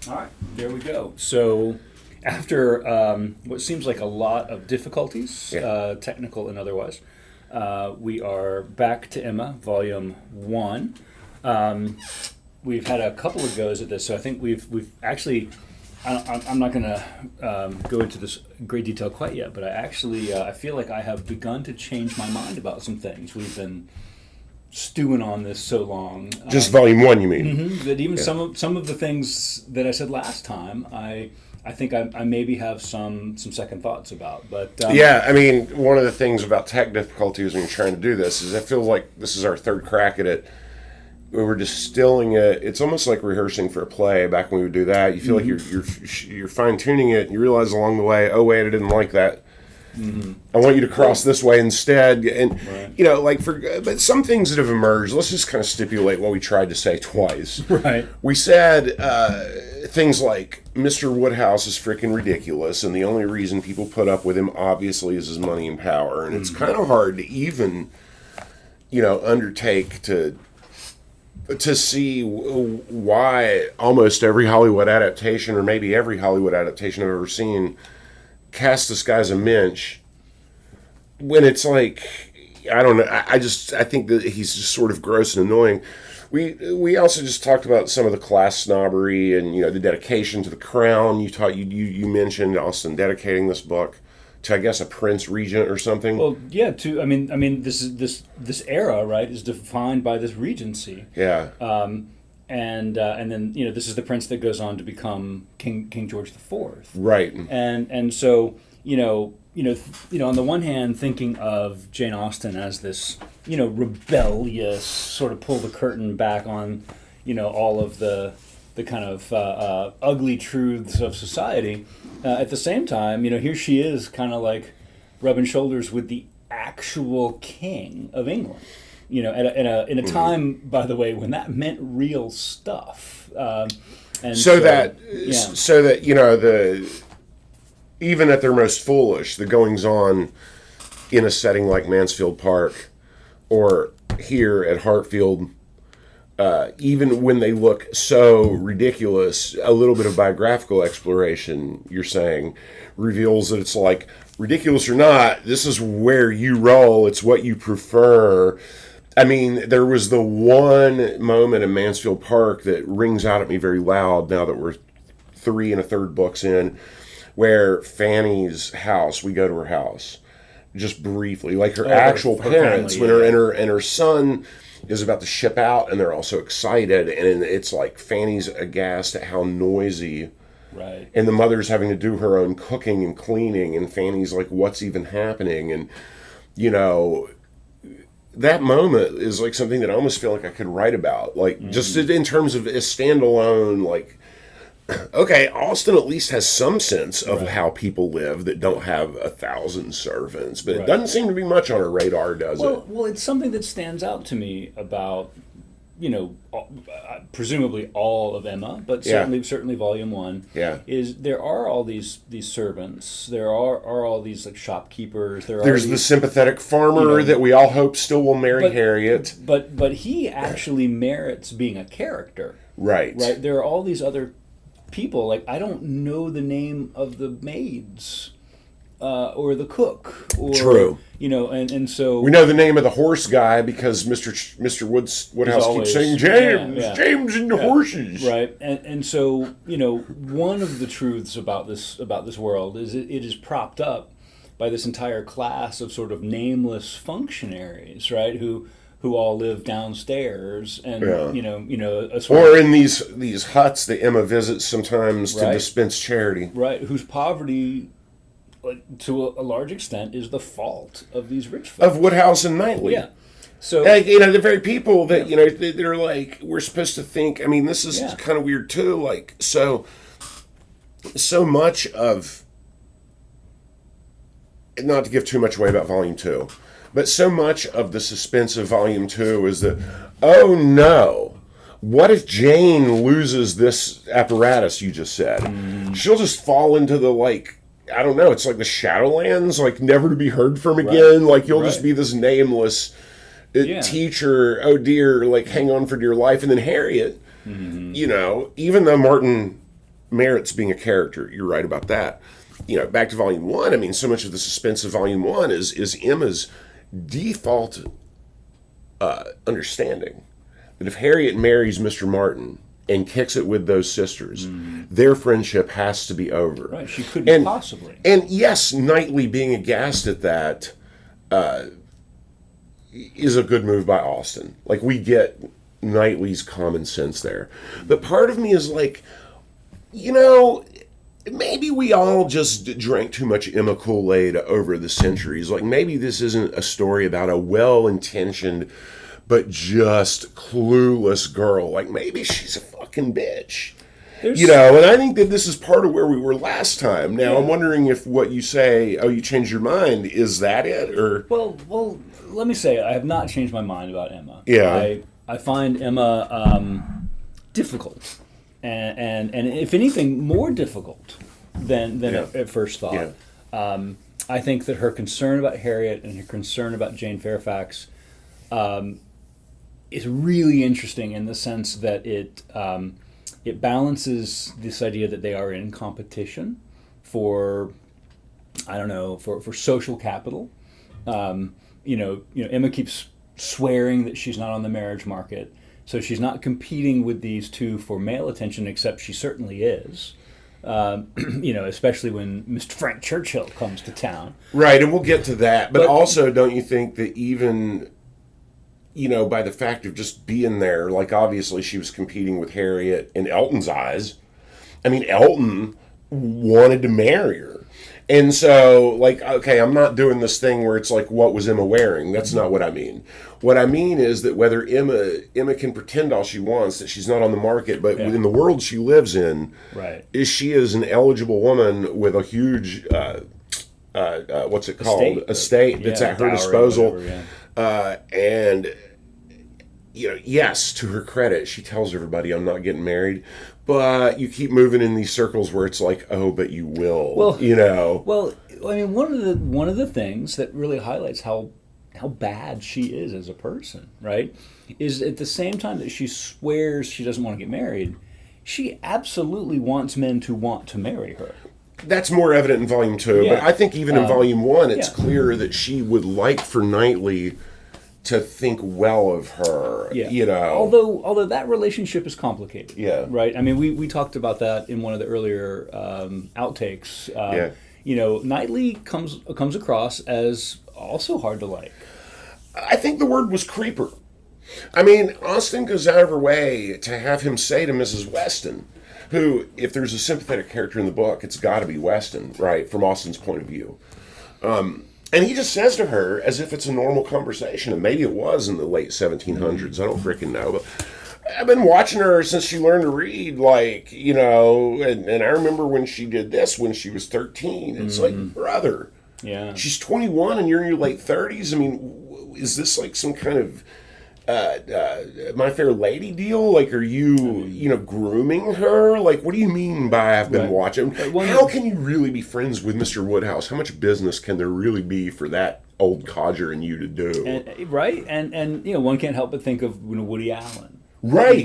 All right, there we go. So, after what seems like a lot of difficulties, Yeah. technical and otherwise, we are back to Emma, Volume 1. Um, we've had a couple of goes at this, so I think we've actually. I'm not going to go into this in great detail quite yet, but I feel like I have begun to change my mind about some things. We've been stewing on this so long. Just volume one, you mean? That even Yeah. some of the things that I said last time, I think I maybe have some second thoughts about. But Yeah, I mean, one of the things about tech difficulties when you're trying to do this is it feels like this is our third crack at it. We were distilling it. It's almost like rehearsing for a play. Back when we would do that, you feel like you're fine tuning it, and you realize along the way, oh wait, I didn't like that. I want you to cross this way instead, and Right. but some things that have emerged. Let's just kind of stipulate what we tried to say twice. right, We said things like Mr. Woodhouse is freaking ridiculous, and the only reason people put up with him obviously is his money and power, and it's kind of hard to even, undertake to see why almost every Hollywood adaptation, or maybe every Hollywood adaptation I've ever seen, cast this guy as a mensch when it's like, I don't know. I think that he's just sort of gross and annoying. We also just talked about some of the class snobbery and the dedication to the crown. You mentioned Austin dedicating this book to, I guess, a prince regent or something. well, yeah. This era, right, is defined by this regency. Yeah. And then this is the prince that goes on to become King George the Fourth. Right. And so on the one hand, thinking of Jane Austen as this rebellious sort of pull the curtain back on all of the kind of ugly truths of society. At the same time, here she is, kind of like rubbing shoulders with the actual king of England. In a time, by the way, when that meant real stuff. And So that yeah. so that the even at their most foolish, the goings on in a setting like Mansfield Park or here at Hartfield, even when they look so ridiculous, a little bit of biographical exploration, you're saying, reveals that it's like, ridiculous or not, this is where you roll, it's what you prefer. I mean, there was the one moment in Mansfield Park that rings out at me very loud now that we're 3 1/3 books in, where Fanny's house, we go to her house, just briefly, like her actual her parents, family, when yeah. and her son is about to ship out, and they're also excited, and it's like Fanny's aghast at how noisy, Right. and the mother's having to do her own cooking and cleaning, and Fanny's like, what's even happening? And that moment is like something that I almost feel like I could write about, like just in terms of a standalone, like, okay, Austin at least has some sense of Right. how people live that don't have 1,000 servants, but it Right. doesn't seem to be much on her radar, does it? Well, it's something that stands out to me about, presumably all of Emma, but Yeah. certainly Volume 1. Yeah. Is there are all these servants, there are all these like shopkeepers, There's the these, sympathetic farmer that we all hope still will marry but, Harriet. but he actually merits being a character, Right. right? There are all these other people. Like, I don't know the name of the maids. Or the cook, or True. And so We know the name of the horse guy because Mr. Woodhouse always- keeps saying, James, yeah. James and the horses. right, and so one of the truths about this world is it is propped up by this entire class of sort of nameless functionaries, right, who all live downstairs, and Yeah. a sort Or of, in these huts that Emma visits sometimes to Right. dispense charity. right, whose poverty, like, to a large extent, is the fault of these rich folk. Of Woodhouse and Knightley. Yeah. So Like, the very people that, they're like, we're supposed to think, I mean, this is Yeah. kind of weird too, like, so much of, not to give too much away about Volume 2, but so much of the suspense of Volume 2 is that, oh no, what if Jane loses this apparatus you just said? She'll just fall into the, like, I don't know, it's like the Shadowlands, like never to be heard from again, like you'll just Right. be this nameless teacher, oh dear, like hang on for dear life. And then Harriet, even though Martin merits being a character. You're right about that. Back to Volume 1, I mean, so much of the suspense of Volume 1 is Emma's default understanding that if Harriet marries Mr. Martin and kicks it with those sisters, their friendship has to be over. Right, she couldn't possibly. And yes, Knightley being aghast at that is a good move by Austen. Like, we get Knightley's common sense there. But part of me is like, maybe we all just drank too much Emma Kool-Aid over the centuries. Like, maybe this isn't a story about a well-intentioned but just clueless girl. Like, maybe she's a fucking bitch. And I think that this is part of where we were last time. Now, I'm wondering if what you say, oh, you changed your mind, is that it? Or Well, let me say, I have not changed my mind about Emma. Yeah. I find Emma difficult. And if anything, more difficult than at first thought. Yeah. I think that her concern about Harriet and her concern about Jane Fairfax is really interesting in the sense that it balances this idea that they are in competition for social capital. Emma keeps swearing that she's not on the marriage market. So she's not competing with these two for male attention, except she certainly is. Especially when Mr. Frank Churchill comes to town. Right, and we'll get to that. But also, don't you think that even, by the fact of just being there, like, obviously she was competing with Harriet in Elton's eyes. I mean, Elton wanted to marry her. And so, like, okay, I'm not doing this thing where it's like, what was Emma wearing? That's not what I mean. What I mean is that whether Emma can pretend all she wants that she's not on the market, but within the world she lives in, right, she is an eligible woman with a huge, what's it called? Estate that's at her disposal. Whatever, and, yes, to her credit, she tells everybody, I'm not getting married. But you keep moving in these circles where it's like, oh, but you will, Well, I mean, one of the things that really highlights how bad she is as a person, right, is at the same time that she swears she doesn't want to get married, she absolutely wants men to want to marry her. That's more evident in Volume 2, but I think even in Volume 1, it's clear that she would like for Knightley to think well of her, Although that relationship is complicated, right? I mean, we talked about that in one of the earlier outtakes. Knightley comes across as also hard to like. I think the word was creeper. I mean, Austen goes out of her way to have him say to Mrs. Weston, who, if there's a sympathetic character in the book, it's got to be Weston, right, from Austen's point of view. And he just says to her, as if it's a normal conversation, and maybe it was in the late 1700s, I don't freaking know, but I've been watching her since she learned to read, like, and I remember when she did this when she was 13. It's like, brother, she's 21 and you're in your late 30s. I mean, is this like some kind of My Fair Lady deal? Like, are you, grooming her? Like, what do you mean by I've been watching? How can you really be friends with Mr. Woodhouse? How much business can there really be for that old codger and you to do? And one can't help but think of Woody Allen. Right.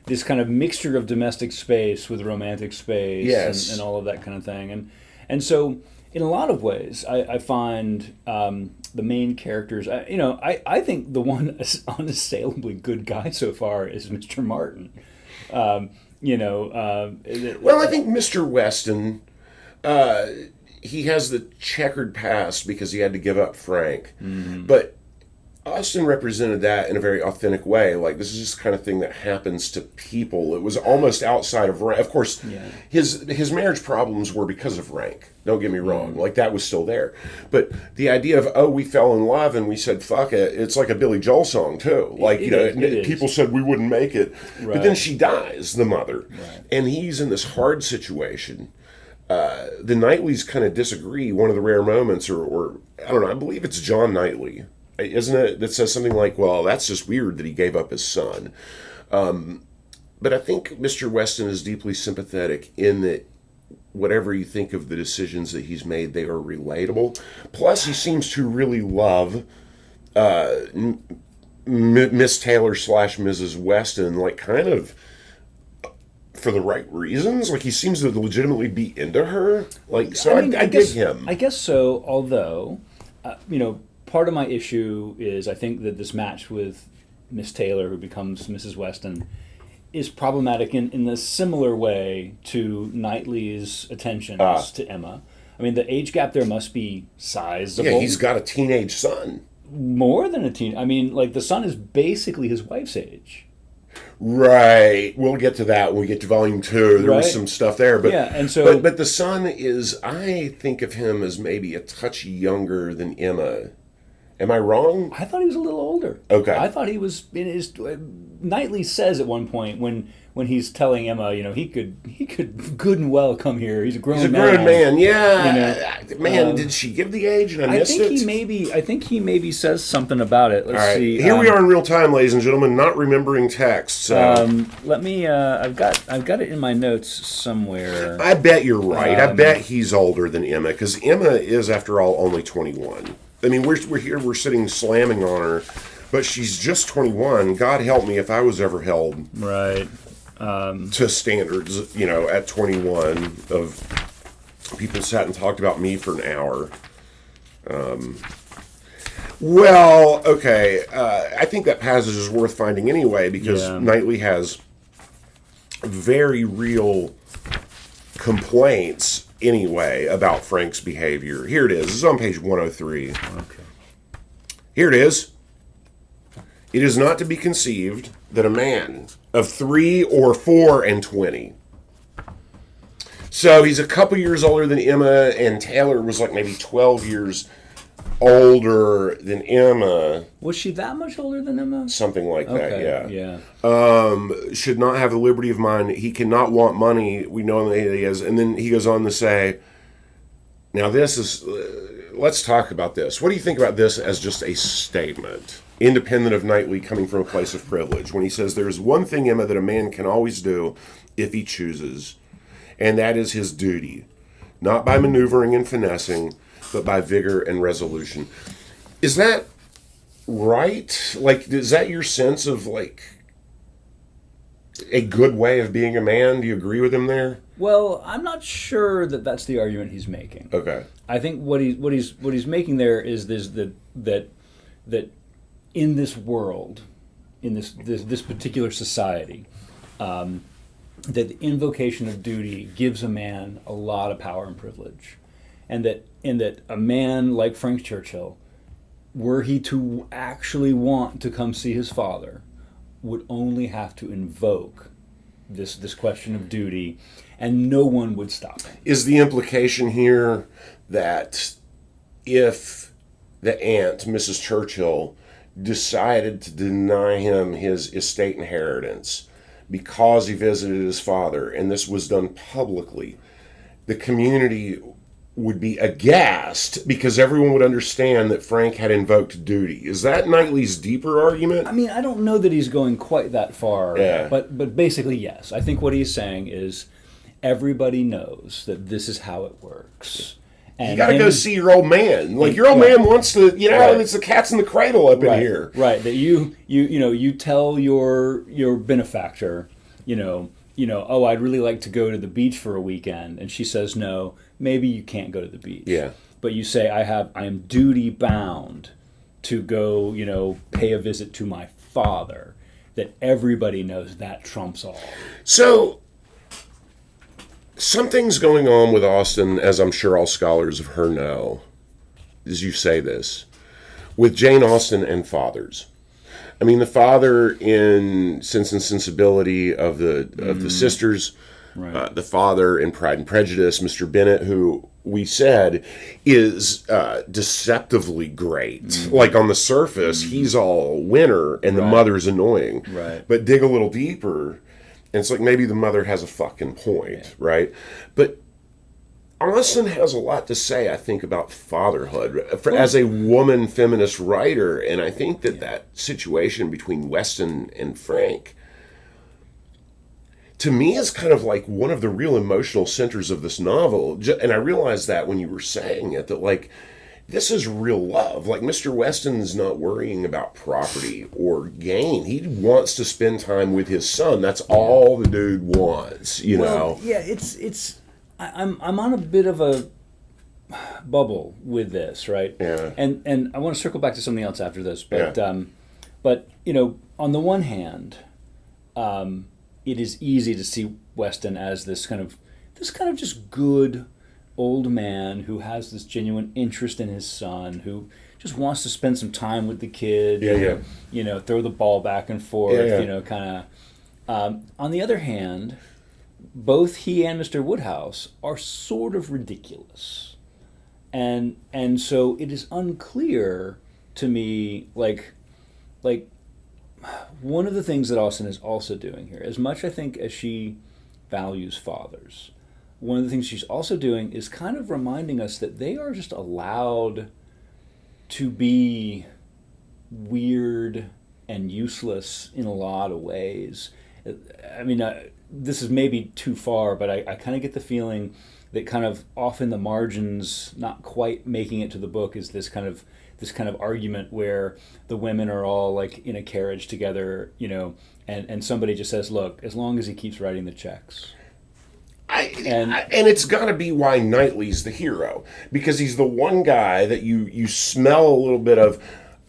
This kind of mixture of domestic space with romantic space, yes, and all of that kind of thing. And so, in a lot of ways, I find the main characters, I think the one unassailably good guy so far is Mr. Martin. Well, I think Mr. Weston, he has the checkered past because he had to give up Frank. Mm-hmm. But Austen represented that in a very authentic way. Like, this is just the kind of thing that happens to people. It was almost outside of rank. Of course, his marriage problems were because of rank. Don't get me wrong. Like, that was still there. But the idea of, we fell in love and we said, fuck it, it's like a Billy Joel song, too. Like, people said we wouldn't make it. Right. But then she dies, the mother. Right. And he's in this hard situation. The Knightleys kind of disagree. One of the rare moments, or I don't know, I believe it's John Knightley, isn't it, that says something like, well, that's just weird that he gave up his son. But I think Mr. Weston is deeply sympathetic in that whatever you think of the decisions that he's made, they are relatable. Plus, he seems to really love Miss Taylor / Mrs. Weston, like, kind of for the right reasons. Like, he seems to legitimately be into her. Like, so I guess, dig him. I guess so. Although, part of my issue is I think that this match with Miss Taylor, who becomes Mrs. Weston, is problematic in a similar way to Knightley's attentions to Emma. I mean, the age gap there must be sizable. Yeah, he's got a teenage son. More than a teen. I mean, like, the son is basically his wife's age. Right. We'll get to that when we get to volume 2. There was some stuff there. But, yeah, and so... But the son is, I think of him as maybe a touch younger than Emma. Am I wrong? I thought he was a little older. Okay. I thought he was in his... Knightley says at one point when he's telling Emma, he could good and well come here. He's a grown man. He's a grown man, yeah. Man, did she give the age and I missed it? I think he maybe says something about it. Let's see. Here we are in real time, ladies and gentlemen, not remembering text. So. Let me. I've got it in my notes somewhere. I bet you're right. I bet he's older than Emma, because Emma is, after all, only 21. I mean, we're here, we're sitting slamming on her, but she's just 21. God help me if I was ever held right to standards, at 21 of people sat and talked about me for an hour. Well, okay. I think that passage is worth finding anyway, because Knightley has very real complaints anyway about Frank's behavior. Here it is. This is on page 103. Okay. Here it is. It is not to be conceived that a man of 3 or 4 and 20. So he's a couple years older than Emma, and Taylor was like maybe 12 years older than Emma. Was she that much older than Emma? Something like that, yeah. Should not have the liberty of mind. He cannot want money. We know that he is. And then he goes on to say, now this is, let's talk about this. What do you think about this as just a statement, independent of Knightley coming from a place of privilege, when he says, there's one thing, Emma, that a man can always do if he chooses, and that is his duty, not by maneuvering and finessing, but by vigor and resolution. Is that right? Like, is that your sense of, like, a good way of being a man? Do you agree with him there? Well, I'm not sure that that's the argument he's making. Okay. I think what he's making there is this that in this world, in this particular society, that the invocation of duty gives a man a lot of power and privilege, and that a man like Frank Churchill, were he to actually want to come see his father, would only have to invoke this question of duty, and no one would stop him. Is the implication here that if the aunt, Mrs. Churchill, decided to deny him his estate inheritance because he visited his father, and this was done publicly, the community would be aghast because everyone would understand that Frank had invoked duty? Is that Knightley's deeper argument? I mean, I don't know that he's going quite that far, yeah. but basically, yes. I think what he's saying is everybody knows that this is how it works. And you got to go see your old man. Like, your old man wants to, right. It's the cat's in the cradle up in here. Right, that you tell your benefactor, oh, I'd really like to go to the beach for a weekend, and she says no, maybe you can't go to the beach. Yeah. But you say, I am duty bound to go, pay a visit to my father, that everybody knows that trumps all. So, something's going on with Austen, as I'm sure all scholars of her know, as you say this, with Jane Austen and fathers. I mean, the father in Sense and Sensibility of the sisters, right. The father in Pride and Prejudice, Mr. Bennet, who we said is deceptively great. Mm-hmm. Like, on the surface, he's all winner, and the mother's annoying. Right. But dig a little deeper, and it's like maybe the mother has a fucking point, right? But Austen has a lot to say, I think, about fatherhood as a woman feminist writer, and I think that situation between Weston and Frank, to me, is kind of like one of the real emotional centers of this novel. And I realized that when you were saying it, that, like, this is real love. Like, Mr. Weston's not worrying about property or gain. He wants to spend time with his son. That's all the dude wants, you know. Yeah, I'm on a bit of a bubble with this, right? Yeah. And I want to circle back to something else after this, but Yeah. but you know, on the one hand, it is easy to see Weston as this kind of just good old man who has this genuine interest in his son, who just wants to spend some time with the kid. Yeah. You know, throw the ball back and forth. Yeah. You know, kind of. On the other hand, both he and Mr. Woodhouse are sort of ridiculous, and so it is unclear to me, like one of the things that Austen is also doing here, as much I think as she values fathers, one of the things she's also doing is kind of reminding us that they are just allowed to be weird and useless in a lot of ways. I mean, this is maybe too far, but I kind of get the feeling that kind of off in the margins, not quite making it to the book, is this kind of argument where the women are all like in a carriage together, you know, and somebody just says, look, as long as he keeps writing the checks. And it's got to be why Knightley's the hero, because he's the one guy that you smell a little bit of,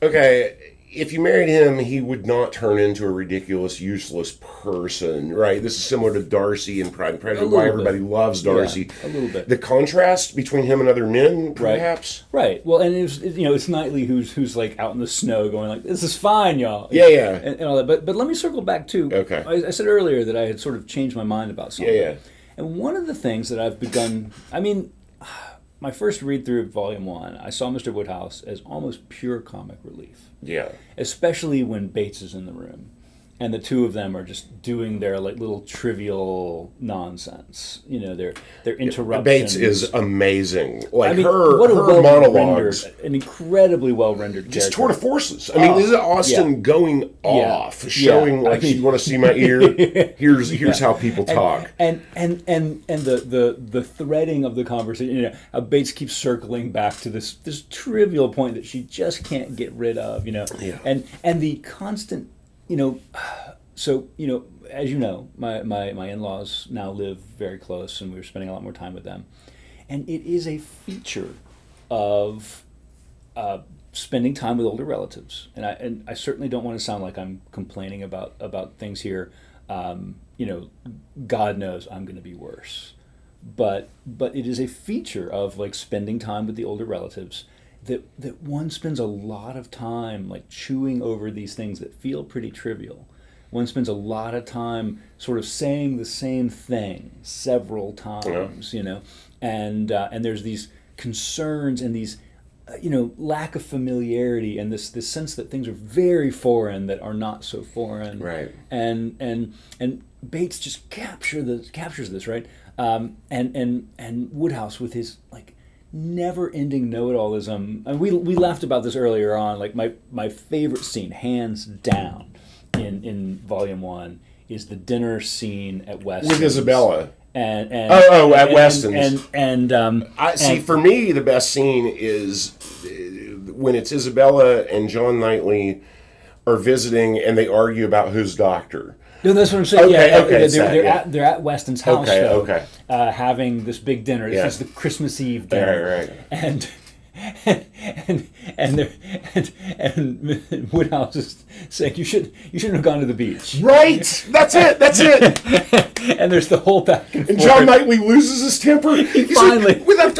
okay, if you married him, he would not turn into a ridiculous, useless person, right? This is similar to Darcy in Pride and Prejudice, why everybody loves Darcy. Yeah, a little bit. The contrast between him and other men, perhaps. Right. Well, and it's Knightley who's like out in the snow going like, this is fine, y'all. Yeah. And all that. But let me circle back to, okay. I said earlier that I had sort of changed my mind about something. Yeah. And one of the things that I've begun, I mean, my first read through of Volume 1, I saw Mr. Woodhouse as almost pure comic relief. Yeah. Especially when Bates is in the room. And the two of them are just doing their like little trivial nonsense. You know, their interruptions. Bates is amazing. Like, I mean, her what a monologues. An incredibly well-rendered character. Just tour de forces. I mean, this is Austen going off, showing like, you want to see my ear? Here's how people talk. And the threading of the conversation, you know, Bates keeps circling back to this trivial point that she just can't get rid of, you know. Yeah. And the constant, you know, so, you know, as you know, my in-laws now live very close, and we were spending a lot more time with them. And it is a feature of spending time with older relatives. And I certainly don't want to sound like I'm complaining about things here. You know, God knows I'm going to be worse. But it is a feature of like spending time with the older relatives that one spends a lot of time like chewing over these things that feel pretty trivial. One spends a lot of time sort of saying the same thing several times, you know, and there's these concerns and these, you know, lack of familiarity and this sense that things are very foreign that are not so foreign, right? And Bates just captures this, right? And Woodhouse with his like never-ending know-it-allism. And we laughed about this earlier on. Like my favorite scene, hands down, in Volume 1 is the dinner scene at Weston's with Isabella. At Weston's. I see. For me, the best scene is when it's Isabella and John Knightley are visiting and they argue about whose doctor. No, that's what I'm saying. Okay. They're at Weston's house. Okay. Having this big dinner. This is the Christmas Eve dinner. Right. And Woodhouse is saying you shouldn't have gone to the beach. Right. That's it. And there's the whole back and forth. And John Knightley loses his temper. He's finally. Like,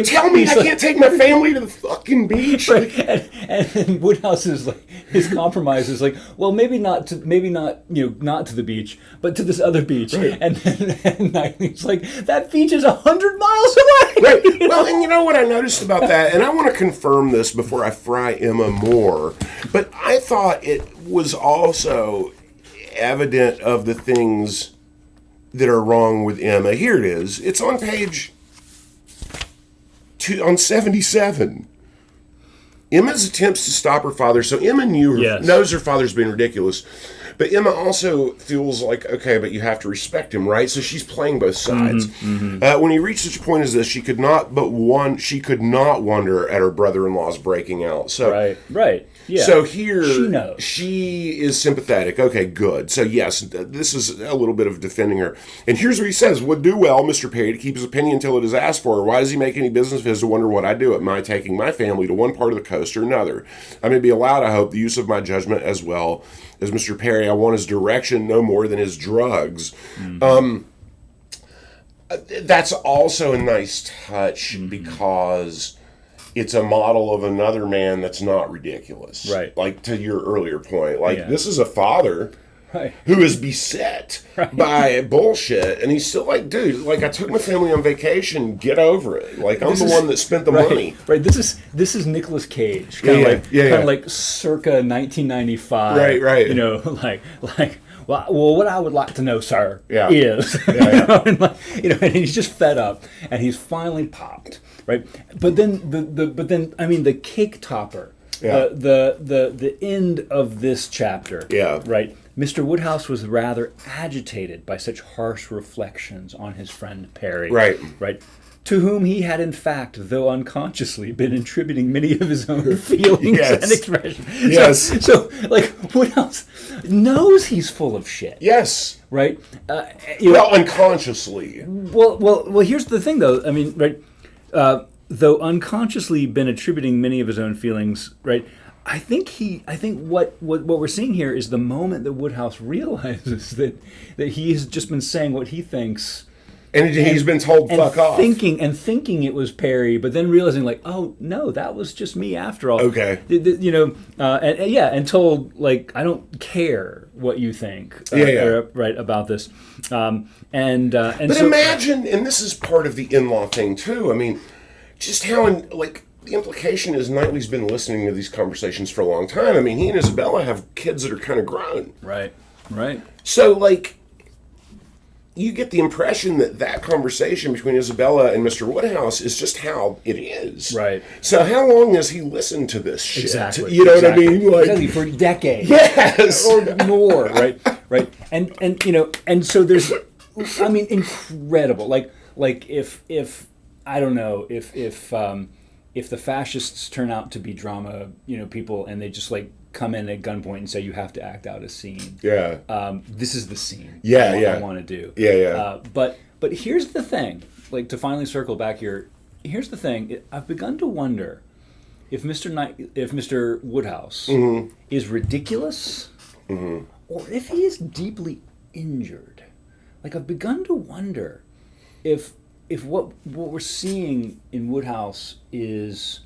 tell me I can't take my family to the fucking beach. Right. And Woodhouse is like, his compromise is like, well, maybe not to the beach, but to this other beach. Right. And Knightley's like, that beach is 100 miles away. Right. Well, and you know what I noticed about that, and I want to confirm this before I fry Emma more, but I thought it was also evident of the things that are wrong with Emma. Here it is. It's on page 77. Emma's attempts to stop her father. So Emma knows her father's being ridiculous, But Emma also feels like, okay, but you have to respect him, right? So she's playing both sides. When he reached such a point as this, she could not wonder at her brother-in-law's breaking out. So right. Yeah. So here, she knows. She is sympathetic. Okay, good. So yes, this is a little bit of defending her. And here's what he says: "Would do well, Mr. Perry, to keep his opinion until it is asked for. Why does he make any business of his to wonder what I do? Am I taking my family to one part of the coast or another? I may be allowed, I hope, the use of my judgment as well as Mr. Perry. I want his direction no more than his drugs." That's also a nice touch because it's a model of another man that's not ridiculous. Right. Like to your earlier point. Like Yeah. this is a father Right. who is beset by bullshit, and he's still like, dude, like I took my family on vacation, get over it. Like I'm the one that spent the money. Right. This is Nicolas Cage. Kind of like circa 1995. Right. You know, like well, what I would like to know, sir, Yeah. is and he's just fed up, and he's finally popped, right? But then I mean the cake topper, the end of this chapter, right? Mr. Woodhouse was rather agitated by such harsh reflections on his friend Perry, right? To whom he had, in fact, though unconsciously, been attributing many of his own feelings and expressions. Yes. So, like, Woodhouse knows he's full of shit. Yes. Right? Unconsciously. Well, here's the thing, though. I mean, right, though unconsciously been attributing many of his own feelings, right, I think what we're seeing here is the moment that Woodhouse realizes that he has just been saying what he thinks. And he's been told fuck off. Thinking it was Perry, but then realizing like, oh no, that was just me after all. Okay. You know, and told like, I don't care what you think. Right about this. But so, imagine, and this is part of the in-law thing too. I mean, just how the implication is Knightley's been listening to these conversations for a long time. I mean, he and Isabella have kids that are kind of grown. Right. So like, you get the impression that conversation between Isabella and Mr. Woodhouse is just how it is. Right. So how long has he listened to this shit? Exactly. You know what I mean? Like, exactly, for decades. Yes. Or more, right? And you know, and so there's, I mean, incredible. Like if I don't know, if the fascists turn out to be drama, you know, people, and they just like come in at gunpoint and say you have to act out a scene. Yeah. This is the scene. I want to do. Yeah. But here's the thing. Like, to finally circle back here. Here's the thing. I've begun to wonder if Mr. Woodhouse is ridiculous, or if he is deeply injured. Like, I've begun to wonder if what we're seeing in Woodhouse is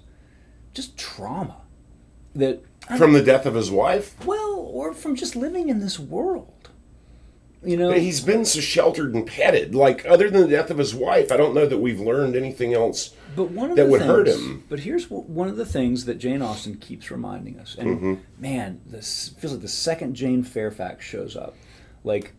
just trauma. From the death of his wife? Well, or from just living in this world. You know? But he's been so sheltered and petted. Like, other than the death of his wife, I don't know that we've learned anything else that would hurt him. But here's one of the things that Jane Austen keeps reminding us. And man, this feels like the second Jane Fairfax shows up. Like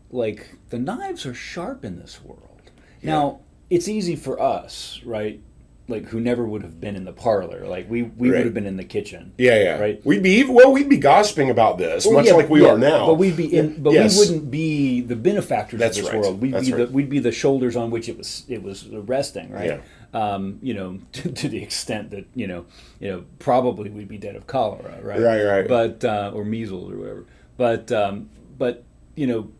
the knives are sharp in this world. Yeah. Now, it's easy for us, right? Like, who never would have been in the parlor. Like, we would have been in the kitchen. Yeah. Right? We'd be gossiping about this, like we are now. But we wouldn't be the benefactors of this world. We'd be the shoulders on which it was resting, right? Yeah. You know, to the extent that, you know, probably we'd be dead of cholera, right? Right. But or measles or whatever. But you know,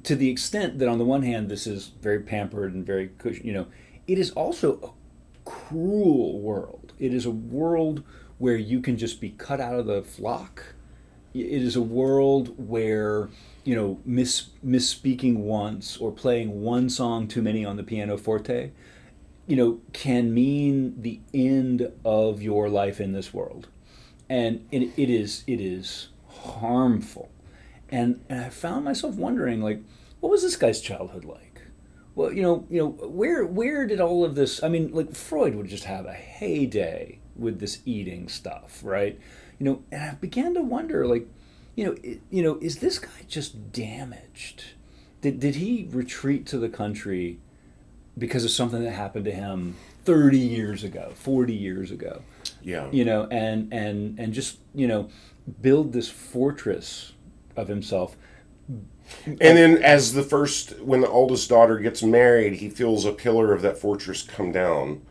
to the extent that on the one hand this is very pampered and very cushion, you know, it is also cruel world. It is a world where you can just be cut out of the flock. It is a world where, you know, misspeaking once or playing one song too many on the pianoforte, you know, can mean the end of your life in this world. And it is harmful. And I found myself wondering, like, what was this guy's childhood like? Well, you know, where did all of this? I mean, like, Freud would just have a heyday with this eating stuff, right? You know, and I began to wonder, like, you know, is this guy just damaged? Did he retreat to the country because of something that happened to him 30 years ago, 40 years ago? Yeah. You know, and just, you know, build this fortress of himself. And then when the oldest daughter gets married, he feels a pillar of that fortress come down.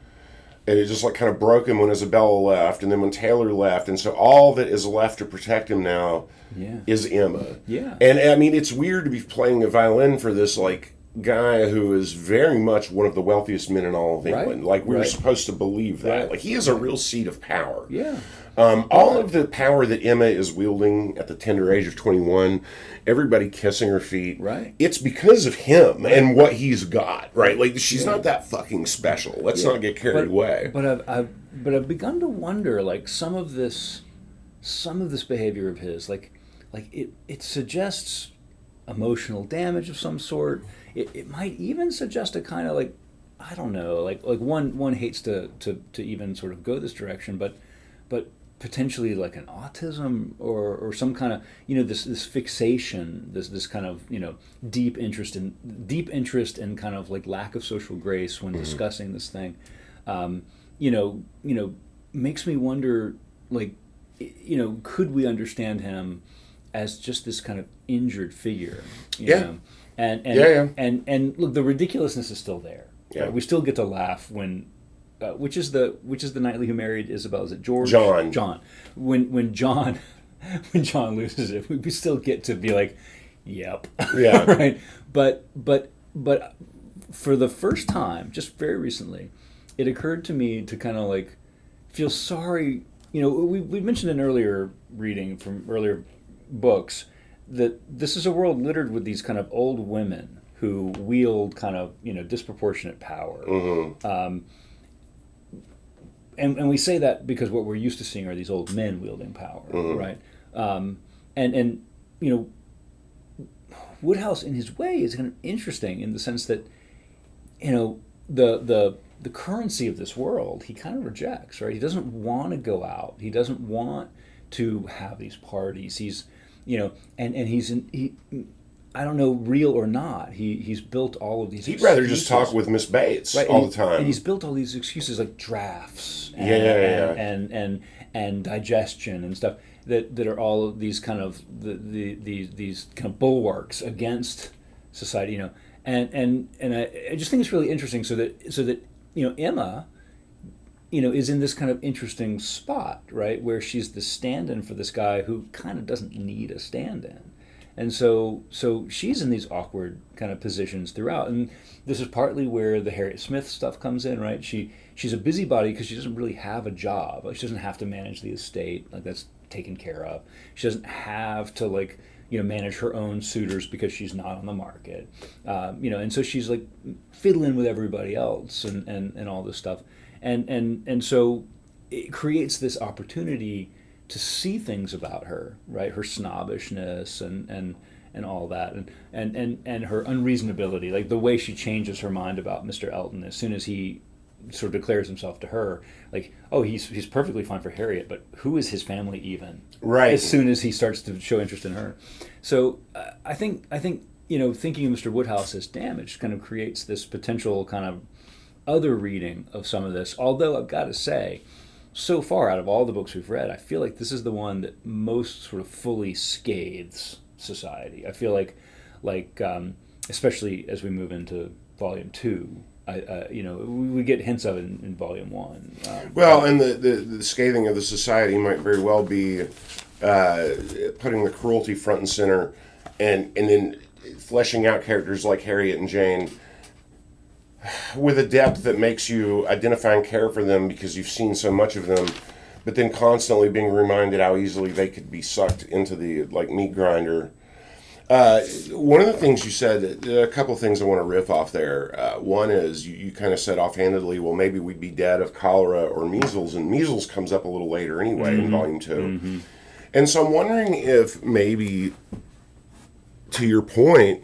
And it just like kind of broke him when Isabella left, and then when Taylor left, and so all that is left to protect him now is Emma. Yeah. And I mean, it's weird to be playing a violin for this like guy who is very much one of the wealthiest men in all of England. Right. Like we're supposed to believe that. Right. Like he is a real seat of power. Yeah. All of the power that Emma is wielding at the tender age of 21, everybody kissing her feet, right? It's because of him and what he's got, right? Like she's not that fucking special. Let's not get carried away. But I've begun to wonder, like some of this behavior of his, like it suggests emotional damage of some sort. It might even suggest a kind of like, I don't know, like one hates to even sort of go this direction, but potentially like an autism or some kind of, you know, this fixation, this kind of, you know, deep interest in kind of like lack of social grace when discussing this thing, you know, makes me wonder, like, you know, could we understand him as just this kind of injured figure? You know? And look, the ridiculousness is still there. Yeah. Right? We still get to laugh when. Which is the Knightley who married Isabel? Is it George? John. When John loses it, we still get to be like, yep. Yeah. Right. But for the first time, just very recently, it occurred to me to kind of like feel sorry. You know, we mentioned in earlier reading from earlier books that this is a world littered with these kind of old women who wield kind of, you know, disproportionate power. Mm-hmm. And we say that because what we're used to seeing are these old men wielding power, right? And you know, Woodhouse in his way is kind of interesting in the sense that, you know, the currency of this world he kind of rejects, right? He doesn't want to go out. He doesn't want to have these parties. He's, you know, and he I don't know, real or not, he's built all of these He'd excuses. rather just talk with Miss Bates Right, all the time. And he's built all these excuses like drafts and digestion and stuff that are all of these kind of these kind of bulwarks against society, you know. And I just think it's really interesting so that you know, Emma, you know, is in this kind of interesting spot, right, where she's the stand-in for this guy who kind of doesn't need a stand-in. And so she's in these awkward kind of positions throughout, and this is partly where the Harriet Smith stuff comes in, right? She's a busybody because she doesn't really have a job. Like, she doesn't have to manage the estate, like that's taken care of. She doesn't have to, like, you know, manage her own suitors because she's not on the market, you know. And so she's like fiddling with everybody else and all this stuff, and so it creates this opportunity to see things about her, right? Her snobbishness and all that, and her unreasonability, like the way she changes her mind about Mr. Elton as soon as he sort of declares himself to her, like, oh, he's perfectly fine for Harriet, but who is his family even? Right. As soon as he starts to show interest in her, so I think you know, thinking of Mr. Woodhouse as damaged kind of creates this potential kind of other reading of some of this. Although I've got to say, so far out of all the books we've read, I feel like this is the one that most sort of fully scathes society. I feel like especially as we move into Volume 2, you know, we get hints of it in Volume 1. Well, and the scathing of the society might very well be putting the cruelty front and center, and then fleshing out characters like Harriet and Jane with a depth that makes you identify and care for them because you've seen so much of them, but then constantly being reminded how easily they could be sucked into the, like, meat grinder. One of the things you said, a couple of things I want to riff off there. One is you kind of said offhandedly, well, maybe we'd be dead of cholera or measles, and measles comes up a little later anyway in Volume 2. Mm-hmm. And so I'm wondering if maybe, to your point,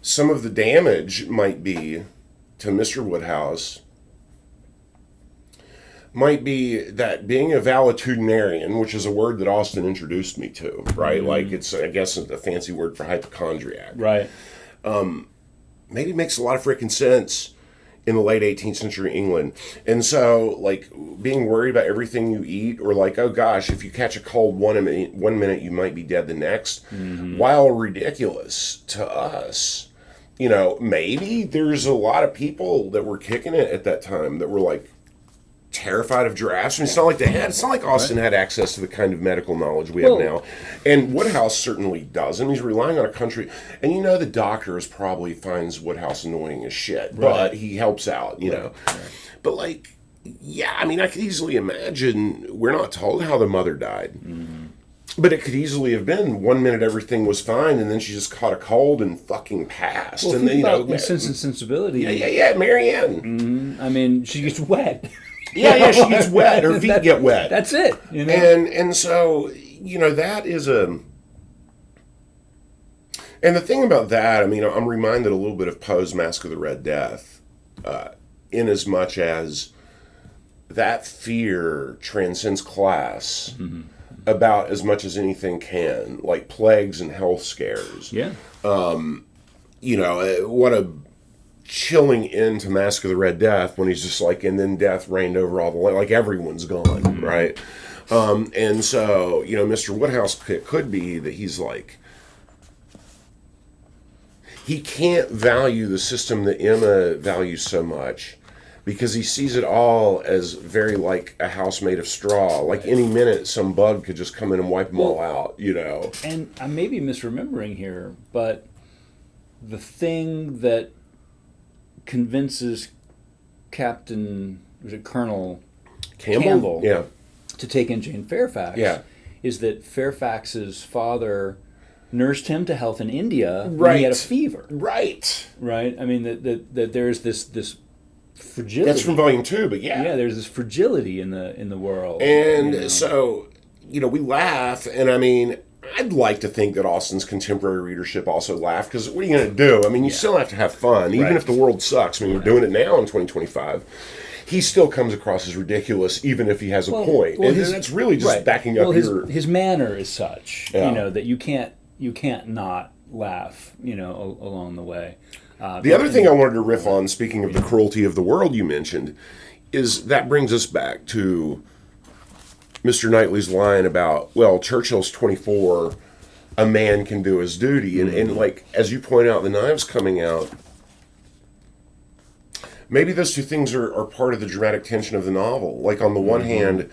some of the damage might be to Mr. Woodhouse might be that being a valetudinarian, which is a word that Austin introduced me to, right? Mm-hmm. Like, it's, I guess, a fancy word for hypochondriac. Right. Maybe makes a lot of freaking sense in the late 18th century England. And so, like, being worried about everything you eat, or like, oh gosh, if you catch a cold one minute, you might be dead the next, while ridiculous to us, maybe there's a lot of people that were kicking it at that time that were like terrified of giraffes. I mean, it's not like Austin had access to the kind of medical knowledge we have now. And Woodhouse certainly doesn't. He's relying on a country, and the doctors probably finds Woodhouse annoying as shit, but he helps out, know. But like, yeah, I mean, I could easily imagine, we're not told how the mother died. But it could easily have been 1 minute everything was fine, and then she just caught a cold and fucking passed. Well, and think about Sense and Sensibility. Yeah, Marianne. I mean, she gets wet. Yeah, she gets wet. Her feet get wet. That's it. And so, that is a... And the thing about that, I mean, I'm reminded a little bit of Poe's Masque of the Red Death, in as much as that fear transcends class about as much as anything can, like plagues and health scares. Yeah. What a chilling end to Masque of the Red Death when he's just like, and then death reigned over all the land, like everyone's gone, right? And so, Mr. Woodhouse could be that he's like, he can't value the system that Emma values so much because he sees it all as very like a house made of straw. Like any minute, some bug could just come in and wipe them all out, And I may be misremembering here, but the thing that convinces Colonel Campbell to take in Jane Fairfax is that Fairfax's father nursed him to health in India when he had a fever. Right. I mean, that there's this fragility. That's from volume 2, but yeah. Yeah, there's this fragility in the world. And so, we laugh, and I mean, I'd like to think that Austen's contemporary readership also laughed, because what are you going to do? I mean, you still have to have fun, even if the world sucks. I mean, we're doing it now in 2025. He still comes across as ridiculous, even if he has a point. And that's really just backing up his manner is such, that you can't not laugh, along the way. The other thing I wanted to riff on, speaking of the cruelty of the world you mentioned, is that brings us back to Mr. Knightley's line about, Churchill's 24, a man can do his duty. And like, as you point out, the knives coming out, maybe those two things are part of the dramatic tension of the novel. Like, on the one hand,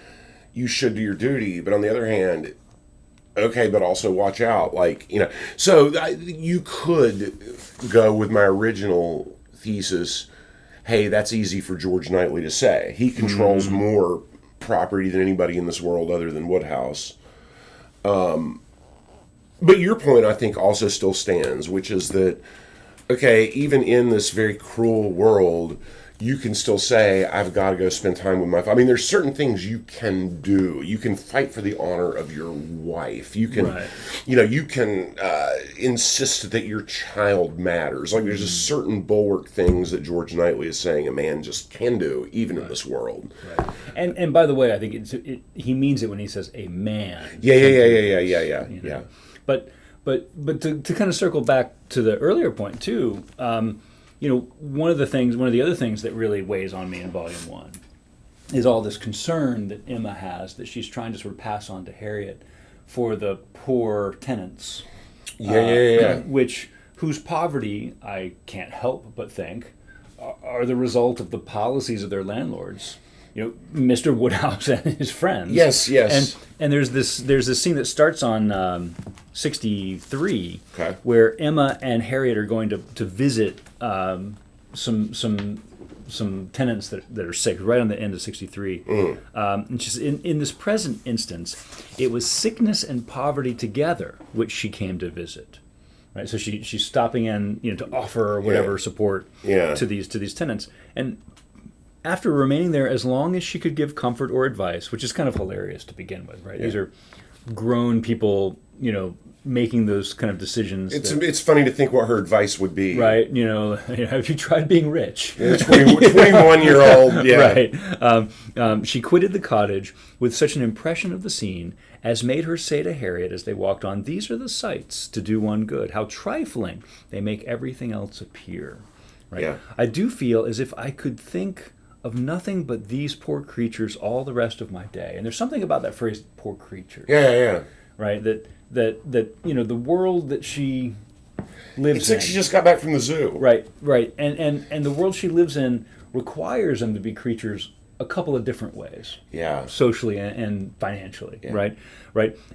you should do your duty, but on the other hand, okay, but also watch out. Like, so you could go with my original thesis, hey, that's easy for George Knightley to say. He controls more property than anybody in this world other than Woodhouse. But your point, I think, also still stands, which is that, okay, even in this very cruel world, you can still say, I've got to go spend time with my family. I mean, there's certain things you can do. You can fight for the honor of your wife. You can, you can insist that your child matters. Like, there's just certain bulwark things that George Knightley is saying a man just can do, even in this world. Right. And by the way, I think he means it when he says a man. Yeah. But to kind of circle back to the earlier point too, one of the other things that really weighs on me in Volume 1 is all this concern that Emma has that she's trying to sort of pass on to Harriet for the poor tenants. Whose poverty, I can't help but think, are the result of the policies of their landlords. Mr. Woodhouse and his friends. Yes. And there's this scene that starts on 63, where Emma and Harriet are going to visit some tenants that are sick, right on the end of 63. And she's in this present instance, it was sickness and poverty together which she came to visit. Right, so she's stopping in, to offer whatever support to these tenants, and after remaining there as long as she could give comfort or advice, which is kind of hilarious to begin with, right? These are grown people, making those kind of decisions. It's funny to think what her advice would be. Right, have you tried being rich? 21-year-old, Right. She quitted the cottage with such an impression of the scene as made her say to Harriet as they walked on, "These are the sights to do one good. How trifling they make everything else appear." right? Yeah. I do feel as if I could think of nothing but these poor creatures all the rest of my day. And there's something about that phrase, poor creatures, Yeah. right? That the world that she lives It's like in, she just got back from the zoo. right, and the world she lives in requires them to be creatures a couple of different ways, Yeah. socially and financially, right,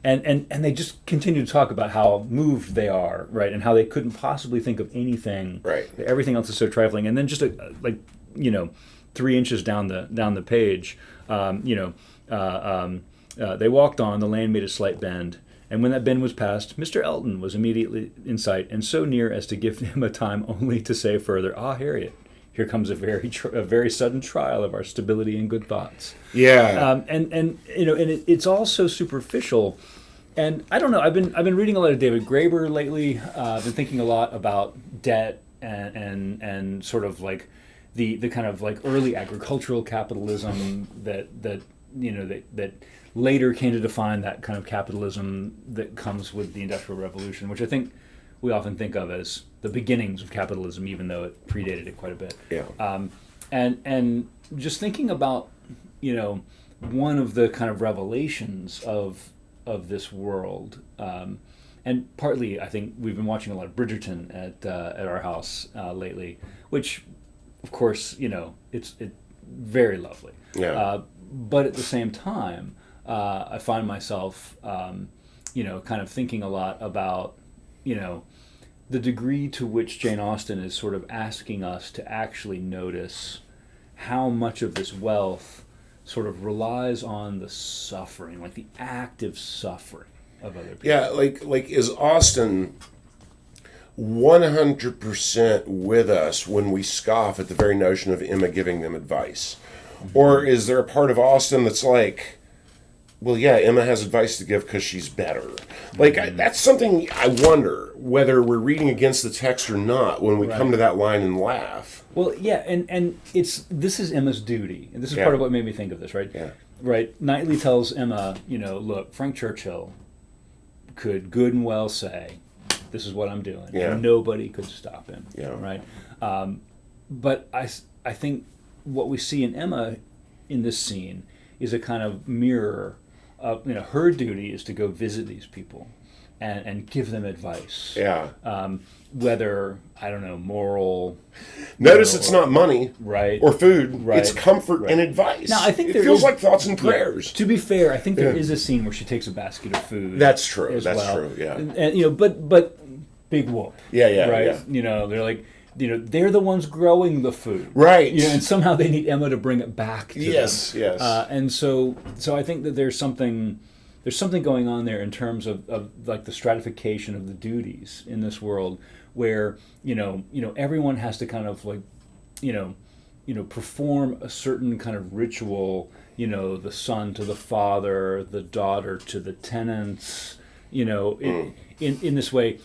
and they just continue to talk about how moved they are, right, and how they couldn't possibly think of anything, Right. everything else is so trifling, and then just 3 inches down the page, they walked on. The lane made a slight bend, and when that bend was passed, Mr. Elton was immediately in sight, and so near as to give him a time only to say further, "Ah, Harriet, here comes a very sudden trial of our stability and good thoughts." Yeah. It's all so superficial, and I don't know. I've been reading a lot of David Graeber lately. I've been thinking a lot about debt and sort of like the kind of like early agricultural capitalism that later came to define that kind of capitalism that comes with the Industrial Revolution, which I think we often think of as the beginnings of capitalism, even though it predated it quite a bit. Yeah. And just thinking about one of the kind of revelations of this world, and partly I think we've been watching a lot of Bridgerton at our house lately, which of course it's very lovely. Yeah. But at the same time, I find myself kind of thinking a lot about the degree to which Jane Austen is sort of asking us to actually notice how much of this wealth sort of relies on the suffering, like the active suffering of other people. Yeah, like is Austen 100% with us when we scoff at the very notion of Emma giving them advice? Mm-hmm. Or is there a part of Austen that's like, well, yeah, Emma has advice to give because she's better. Like, that's something I wonder whether we're reading against the text or not when we come to that line and laugh. Well, yeah, and this is Emma's duty, and this is part of what made me think of this, right? Yeah. Right. Knightley tells Emma, look, Frank Churchill could good and well say, "This is what I'm doing," and nobody could stop him. Yeah. Right. But I think what we see in Emma in this scene is a kind of mirror. Her duty is to go visit these people and give them advice. Yeah. Whether, I don't know, moral. Notice it's not money, right, or food. Right, it's comfort and advice. Now, I think it feels like thoughts and yeah, prayers. to be fair, I think there is a scene where she takes a basket of food. That's true. That's well. true. Yeah. And but big whoop. Yeah. Right. Yeah. They're like. They're the ones growing the food, right? And somehow they need Emma to bring it back to them. Yes. And so I think that there's something going on there in terms of like the stratification of the duties in this world, where everyone has to kind of like perform a certain kind of ritual. The son to the father, the daughter to the tenants. In this way.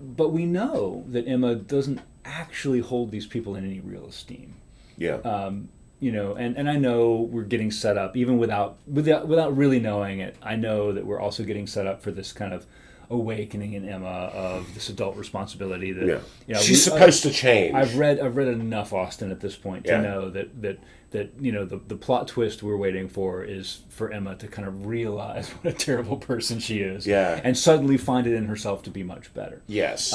But we know that Emma doesn't actually hold these people in any real esteem. Yeah. And I know we're getting set up even without really knowing it. I know that we're also getting set up for this kind of awakening in Emma of this adult responsibility that she's supposed to change. I've read enough Austen at this point to know that the plot twist we're waiting for is for Emma to kind of realize what a terrible person she is, and suddenly find it in herself to be much better. Yes.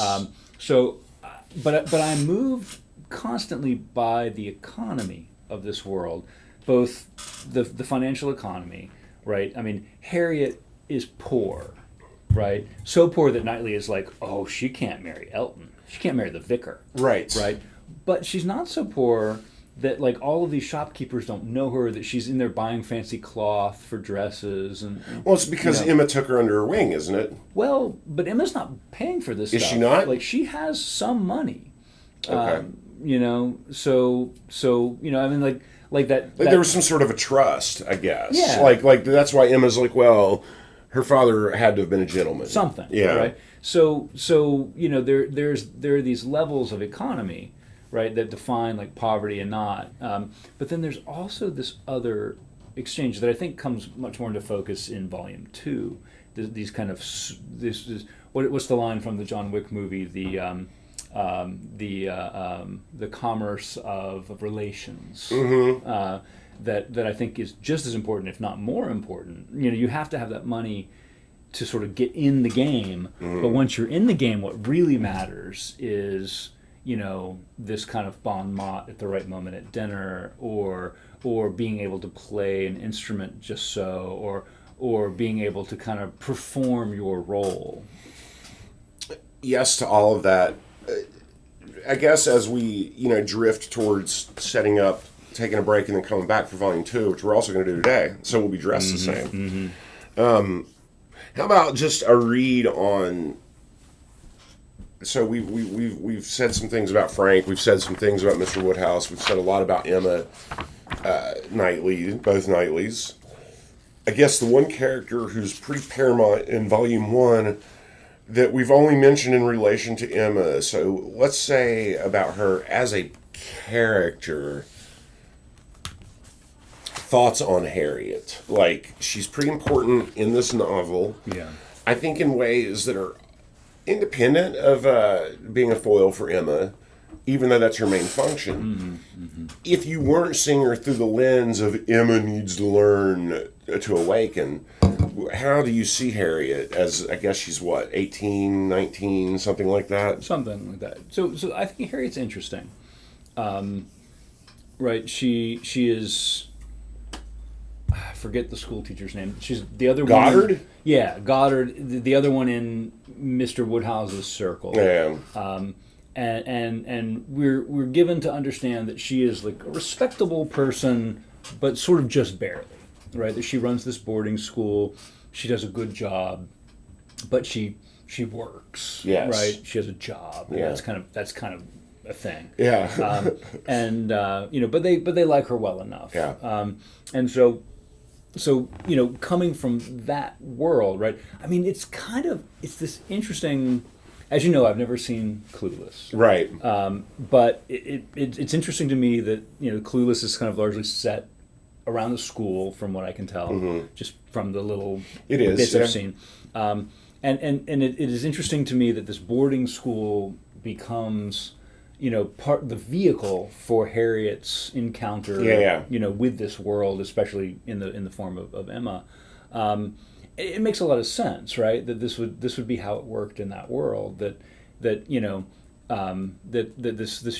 But I'm moved constantly by the economy of this world, both the financial economy, right? I mean, Harriet is poor, right? So poor that Knightley is like, oh, she can't marry Elton. She can't marry the vicar. Right. Right. But she's not so poor that like all of these shopkeepers don't know her, that she's in there buying fancy cloth for dresses and well, it's because Emma took her under her wing, isn't it? Well, but Emma's not paying for this Is stuff. she not? Like she has some money. Okay. So I mean like that there was some sort of a trust, I guess. Yeah. Like that's why Emma's like, well, her father had to have been a gentleman. Something. Yeah. Right. So there are these levels of economy, right, that define like poverty and not. But then there's also this other exchange that I think comes much more into focus in Volume 2. These kind of what's the line from the John Wick movie? the commerce of relations. Mm-hmm. That I think is just as important, if not more important. You have to have that money to sort of get in the game. Mm-hmm. But once you're in the game, what really matters is this kind of bon mot at the right moment at dinner, or being able to play an instrument just so, or being able to kind of perform your role. Yes to all of that. I guess as we drift towards setting up, taking a break, and then coming back for Volume 2, which we're also going to do today, so we'll be dressed the same. Mm-hmm. How about just a read on? So we've said some things about Frank. We've said some things about Mr. Woodhouse. We've said a lot about Emma Knightley, both Knightleys. I guess the one character who's pretty paramount in Volume 1 that we've only mentioned in relation to Emma. So let's say about her as a character. Thoughts on Harriet. Like, she's pretty important in this novel. Yeah. I think in ways that are independent of being a foil for Emma, even though that's her main function. Mm-hmm. Mm-hmm. If you weren't seeing her through the lens of Emma needs to learn to awaken, how do you see Harriet as, I guess she's what, 18, 19, something like that? Something like that. So I think Harriet's interesting. Right, she is... I forget the school teacher's name. She's the other one. Goddard? Yeah, Goddard. The other one in Mr. Woodhouse's circle. Yeah. And we're given to understand that she is like a respectable person, but sort of just barely, right? That she runs this boarding school, she does a good job, but she works. Yes. Right. She has a job. And Yeah. That's kind of a thing. Yeah. But they like her well enough. Yeah. And so coming from that world, right? I mean, it's this interesting. As you know, I've never seen Clueless. Right. But it's interesting to me that Clueless is kind of largely set around the school, from what I can tell, just from the little bits I've seen. And it is interesting to me that this boarding school becomes the vehicle for Harriet's encounter with this world, especially in the form of Emma. It makes a lot of sense, right? That this would be how it worked in that world. That this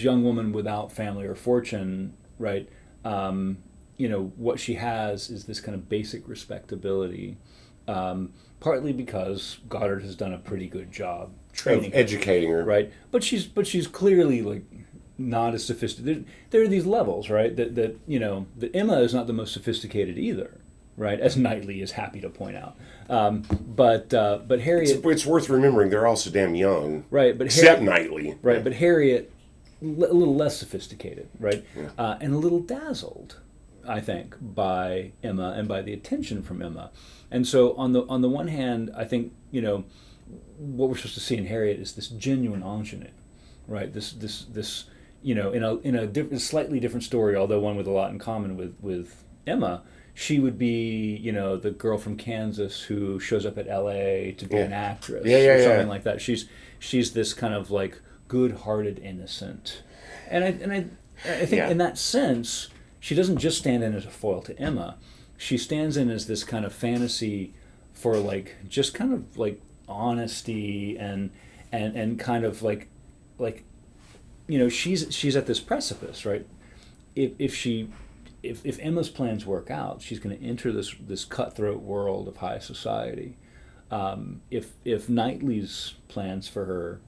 young woman without family or fortune, right? What she has is this kind of basic respectability, partly because Goddard has done a pretty good job training, educating her, right? But she's clearly like not as sophisticated. There are these levels, right? That Emma is not the most sophisticated either, right? As Knightley is happy to point out. But Harriet, it's worth remembering they're also damn young, right? But except Knightley, right? But Harriet, a little less sophisticated, right? And a little dazzled, I think, by Emma and by the attention from Emma. And so on the one hand, I think what we're supposed to see in Harriet is this genuine ingenue, right? This in a slightly different story, although one with a lot in common with Emma. She would be, the girl from Kansas who shows up at L.A. to be an actress, or something like that. She's this kind of like good-hearted innocent, and I think in that sense, she doesn't just stand in as a foil to Emma. She stands in as this kind of fantasy for like just kind of like honesty and kind of like she's at this precipice, right? If Emma's plans work out, she's going to enter this cutthroat world of high society. If Knightley's plans for her,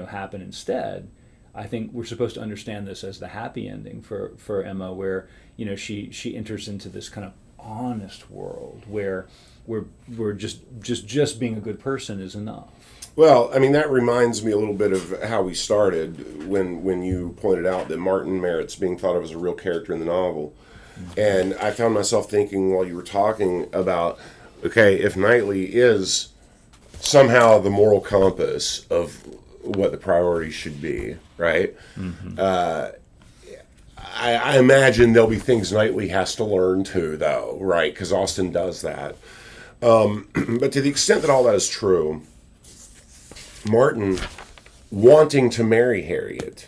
happen instead, I think we're supposed to understand this as the happy ending for Emma, where she enters into this kind of honest world where we're just being a good person is enough. Well, I mean, that reminds me a little bit of how we started when you pointed out that Martin merits being thought of as a real character in the novel. Mm-hmm. And I found myself thinking while you were talking about, okay, if Knightley is somehow the moral compass of what the priorities should be, right? Mm-hmm. I imagine there'll be things Knightley has to learn too, though, right? Because Austen does that. But to the extent that all that is true, Martin wanting to marry Harriet,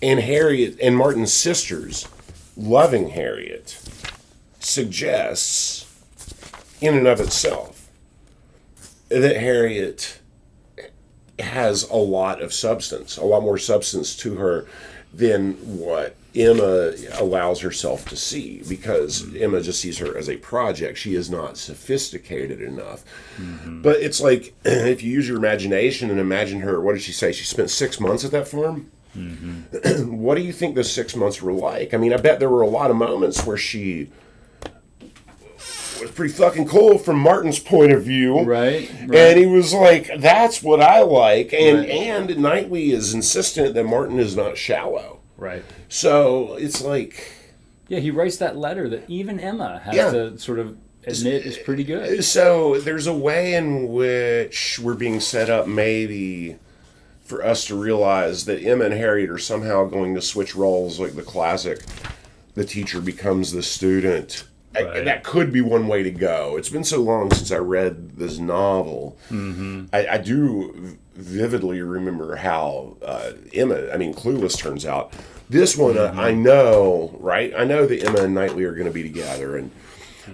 and Harriet and Martin's sisters loving Harriet suggests, in and of itself, that Harriet has a lot of substance, a lot more substance to her than what Emma allows herself to see, because Emma just sees her as a project. She is not sophisticated enough. But it's like, if you use your imagination and imagine her, what did she say? She spent 6 months at that farm? What do you think those 6 months were like? I mean, I bet there were a lot of moments where she was pretty fucking cool from Martin's point of view. Right. And he was like, that's what I like. And Right. and Knightley is insistent that Martin is not shallow. Right. So it's like, Yeah, he writes that letter that even Emma has Yeah. to sort of admit is pretty good. so there's a way in which we're being set up maybe for us to realize that Emma and Harriet are somehow going to switch roles, like the classic, the teacher becomes the student. Right. That could be one way to go. It's been so long since I read this novel. I do vividly remember how Clueless turns out. This one, I know, right? I know that Emma and Knightley are going to be together, and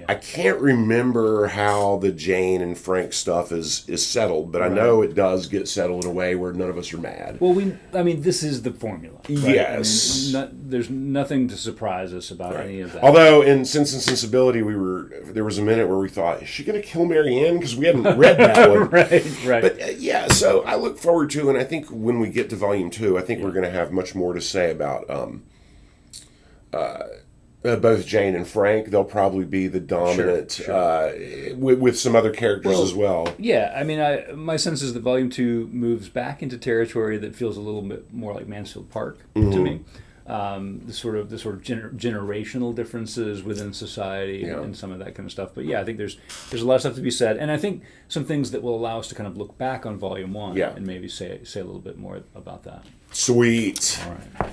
I can't remember how the Jane and Frank stuff is settled, but I know it does get settled in a way where none of us are mad. Well, this is the formula. Right? Yes. There's nothing to surprise us about any of that. Although in Sense and Sensibility, there was a minute where we thought, is she going to kill Marianne? Because we hadn't read that one. Right. But so I look forward to, and I think when we get to Volume 2, I think we're going to have much more to say about both Jane and Frank. They'll probably be the dominant, with some other characters as well. Yeah, I mean, my sense is that Volume 2 moves back into territory that feels a little bit more like Mansfield Park to me. The sort of generational differences within society and some of that kind of stuff. But yeah, I think there's a lot of stuff to be said, and I think some things that will allow us to kind of look back on Volume 1 and maybe say a little bit more about that. Sweet. All right.